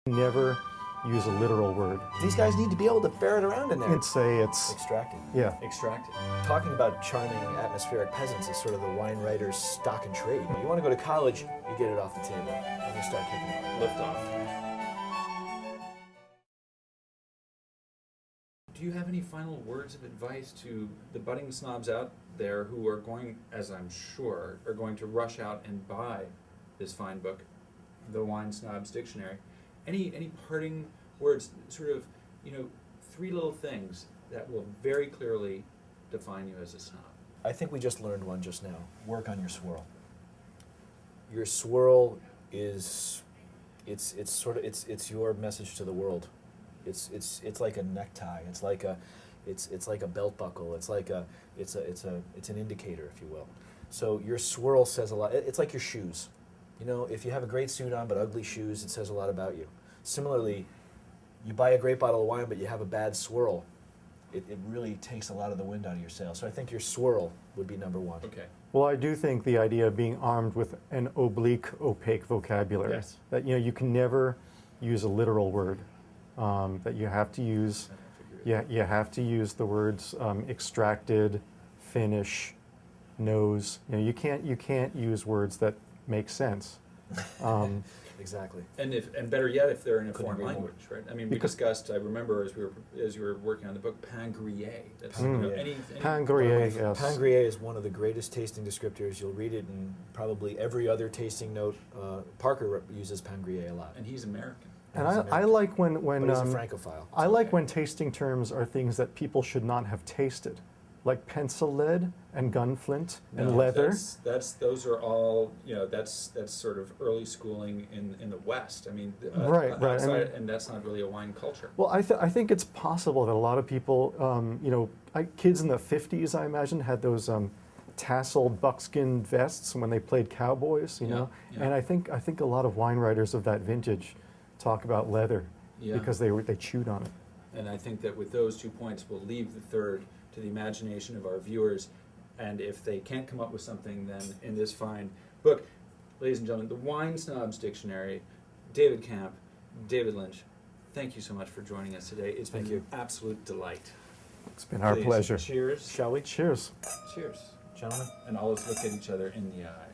Never use a literal word. These guys need to be able to ferret around in there. And say it's... Extracted. Yeah. Extracted. Talking about charming atmospheric peasants is sort of the wine writer's stock and trade. You want to go to college, you get it off the table, and you start kicking out. Lift off. Do you have any final words of advice to the budding snobs out there who are going, as I'm sure, are going to rush out and buy this fine book, The Wine Snob's Dictionary? Any parting words, sort of, you know, three little things that will very clearly define you as a snob? I think we just learned one just now. Work on your swirl. Your swirl is, it's your message to the world. It's like a necktie. It's like a belt buckle. It's an indicator, if you will. So your swirl says a lot. It's like your shoes. You know, if you have a great suit on but ugly shoes, it says a lot about you. Similarly, you buy a great bottle of wine but you have a bad swirl, it really takes a lot of the wind out of your sails. So I think your swirl would be number one. Okay. Well, I do think the idea of being armed with an oblique, opaque vocabulary, Yes. that, you know, you can never use a literal word, that you have to use, you have to use the words extracted, finish, nose. You know, you can't use words that make sense. Exactly. And better yet, if they're in a Couldn't foreign agree language, right? I mean, we discussed. I remember as we were working on the book, pain grillé. That's you know, Pain grillé, yes. Pain grillé is one of the greatest tasting descriptors. You'll read it in probably every other tasting note. Parker uses pain grillé a lot. And he's American. And I like when but he's a Francophile. I like when tasting terms are things that people should not have tasted, like pencil lead and gunflint and leather. Those are all, you know, that's sort of early schooling in the West. I mean, right. Outside, and that's not really a wine culture. Well, I think it's possible that a lot of people, you know, kids in the 50s, I imagine, had those tasseled buckskin vests when they played cowboys, you know. Yeah. And I think a lot of wine writers of that vintage talk about leather because they chewed on it. And I think that with those 2 points, we'll leave the third to the imagination of our viewers. And if they can't come up with something, then in this fine book, ladies and gentlemen, The Wine Snob's Dictionary, David Kamp, David Lynch, thank you so much for joining us today. It's been an absolute delight. It's been our pleasure. Cheers. Shall we? Cheers. Cheers. Gentlemen. And all of us look at each other in the eye.